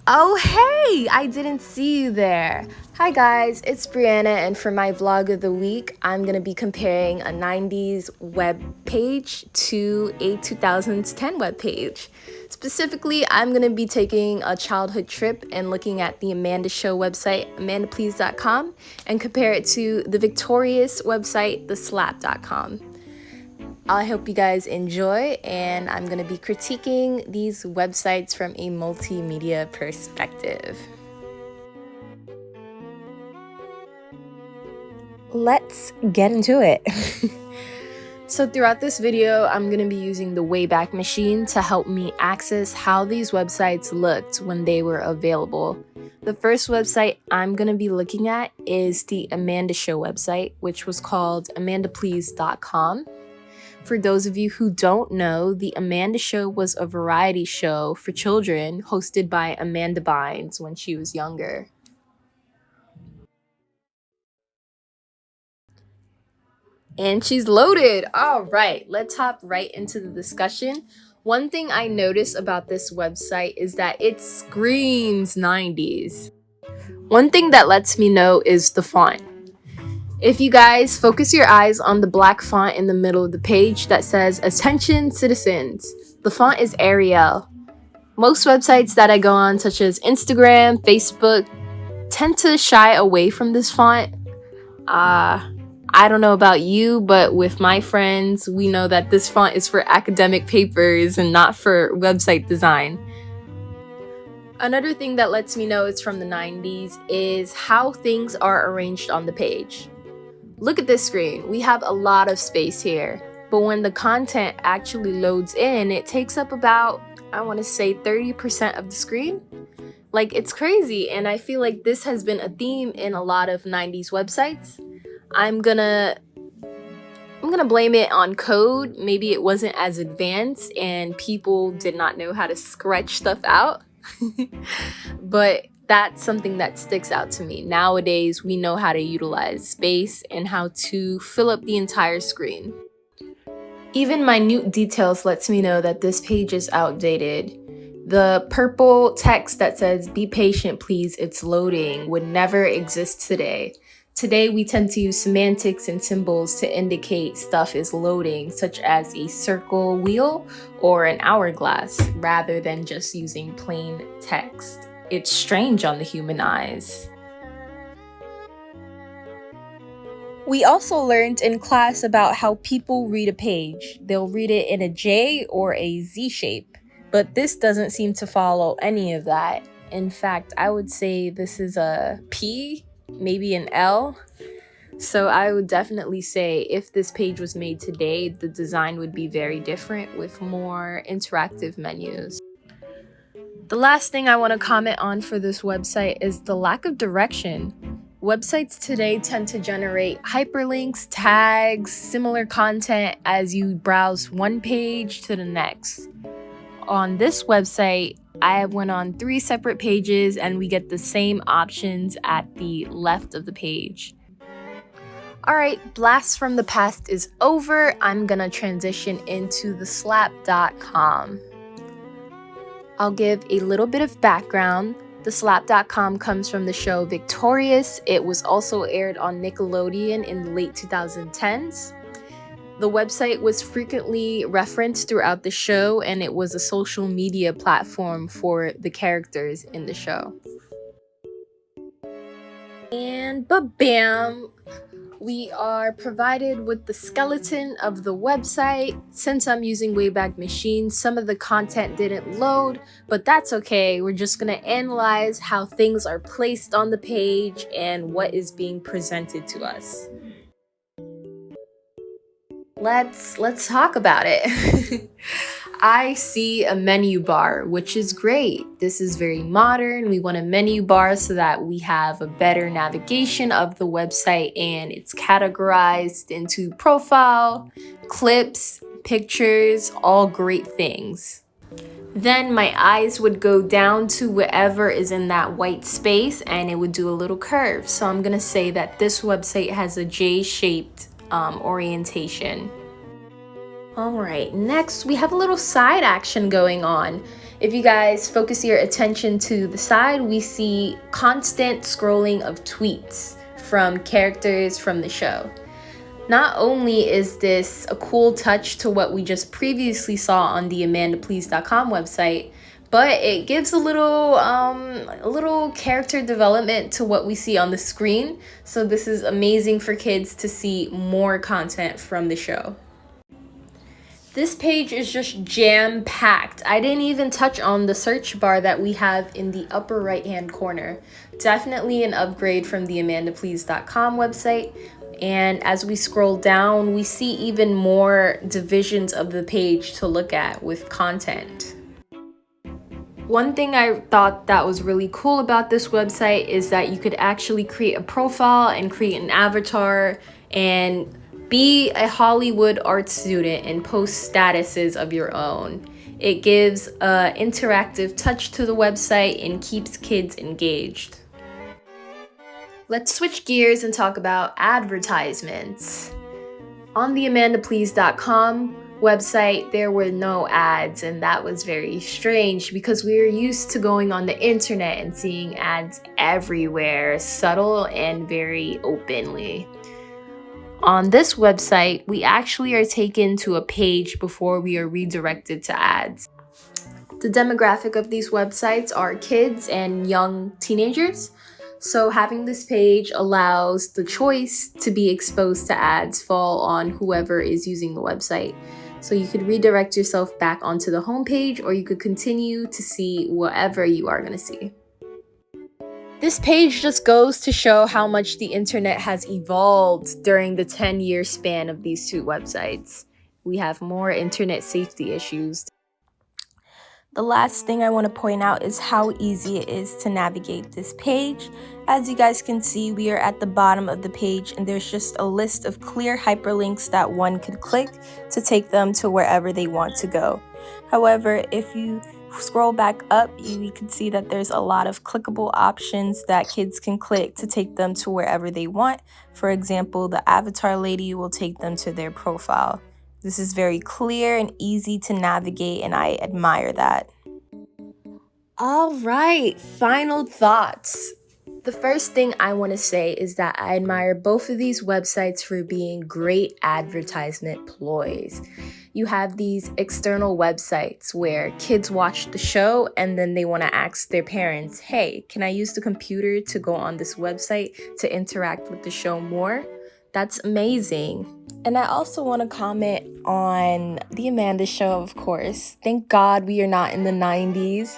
Oh, hey! I didn't see you there. Hi, guys, it's Brianna, and for my vlog of the week, I'm gonna be comparing a 90s web page to a 2010 web page. Specifically, I'm gonna be taking a childhood trip and looking at the Amanda Show website, amandaplease.com, and compare it to the Victorious website, theslap.com. I hope you guys enjoy, and I'm going to be critiquing these websites from a multimedia perspective. Let's get into it. So throughout this video, I'm going to be using the Wayback Machine to help me access how these websites looked when they were available. The first website I'm going to be looking at is the Amanda Show website, which was called amandaplease.com. For those of you who don't know, the Amanda Show was a variety show for children hosted by Amanda Bynes when she was younger. And she's loaded! All right, let's hop right into the discussion. One thing I noticed about this website is that it screams 90s. One thing that lets me know is the font. If you guys focus your eyes on the black font in the middle of the page that says "Attention Citizens," the font is Arial. Most websites that I go on, such as Instagram, Facebook, tend to shy away from this font. I don't know about you, but with my friends, we know that this font is for academic papers and not for website design. Another thing that lets me know it's from the 90s is how things are arranged on the page. Look at this screen. We have a lot of space here, but when the content actually loads in, it takes up about, I want to say 30% of the screen. Like, it's crazy, and I feel like this has been a theme in a lot of 90s websites. I'm gonna blame it on code. Maybe it wasn't as advanced and people did not know how to scratch stuff out. But that's something that sticks out to me. Nowadays, we know how to utilize space and how to fill up the entire screen. Even minute details lets me know that this page is outdated. The purple text that says "Be patient, please, it's loading" would never exist today. Today, we tend to use semantics and symbols to indicate stuff is loading, such as a circle wheel or an hourglass, rather than just using plain text. It's strange on the human eyes. We also learned in class about how people read a page. They'll read it in a J or a Z shape, but this doesn't seem to follow any of that. In fact, I would say this is a P, maybe an L. So I would definitely say if this page was made today, the design would be very different with more interactive menus. The last thing I want to comment on for this website is the lack of direction. Websites today tend to generate hyperlinks, tags, similar content as you browse one page to the next. On this website, I went on 3 separate pages and we get the same options at the left of the page. Alright, blast from the past is over. I'm gonna transition into theslap.com. I'll give a little bit of background. Theslap.com comes from the show Victorious. It was also aired on Nickelodeon in the late 2010s. The website was frequently referenced throughout the show, and it was a social media platform for the characters in the show. And ba-bam! We are provided with the skeleton of the website. Since I'm using Wayback Machine, some of the content didn't load, but that's okay. We're just gonna analyze how things are placed on the page and what is being presented to us. Let's talk about it. I see a menu bar, which is great. This is very modern. We want a menu bar so that we have a better navigation of the website, and it's categorized into profile, clips, pictures, all great things. Then my eyes would go down to whatever is in that white space and it would do a little curve. So I'm gonna say that this website has a J-shaped orientation. Alright, next we have a little side action going on. If you guys focus your attention to the side, we see constant scrolling of tweets from characters from the show. Not only is this a cool touch to what we just previously saw on the AmandaPlease.com website, but it gives a little character development to what we see on the screen. So this is amazing for kids to see more content from the show. This page is just jam-packed. I didn't even touch on the search bar that we have in the upper right-hand corner. Definitely an upgrade from the AmandaPlease.com website. And as we scroll down, we see even more divisions of the page to look at with content. One thing I thought that was really cool about this website is that you could actually create a profile and create an avatar and be a Hollywood art student and post statuses of your own. It gives an interactive touch to the website and keeps kids engaged. Let's switch gears and talk about advertisements. On the AmandaPlease.com website, there were no ads, and that was very strange because we were used to going on the internet and seeing ads everywhere, subtle and very openly. On this website, we actually are taken to a page before we are redirected to ads. The demographic of these websites are kids and young teenagers. So having this page allows the choice to be exposed to ads fall on whoever is using the website. So you could redirect yourself back onto the homepage, or you could continue to see whatever you are going to see. This page just goes to show how much the internet has evolved during the 10-year span of these two websites. We have more internet safety issues. The last thing I want to point out is how easy it is to navigate this page. As you guys can see, we are at the bottom of the page and there's just a list of clear hyperlinks that one could click to take them to wherever they want to go. However, if you scroll back up, you can see that there's a lot of clickable options that kids can click to take them to wherever they want. For example, the avatar lady will take them to their profile. This is very clear and easy to navigate, and I admire that. All right, final thoughts. The first thing I want to say is that I admire both of these websites for being great advertisement ploys. You have these external websites where kids watch the show and then they want to ask their parents, hey, can I use the computer to go on this website to interact with the show more? That's amazing. And I also want to comment on The Amanda Show, of course. Thank God we are not in the 90s.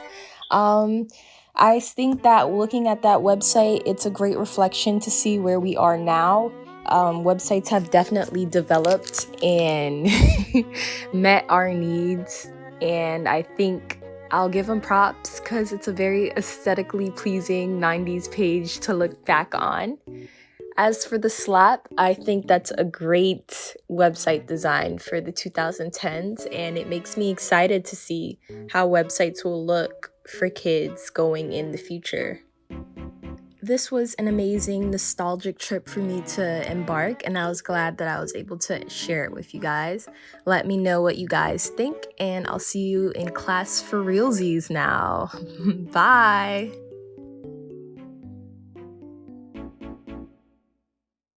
I think that looking at that website, it's a great reflection to see where we are now. Websites have definitely developed and met our needs. And I think I'll give them props because it's a very aesthetically pleasing 90s page to look back on. As for the slap, I think that's a great website design for the 2010s, and it makes me excited to see how websites will look for kids going in the future. This was an amazing nostalgic trip for me to embark, and I was glad that I was able to share it with you guys. Let me know what you guys think, and I'll see you in class for realsies now. Bye!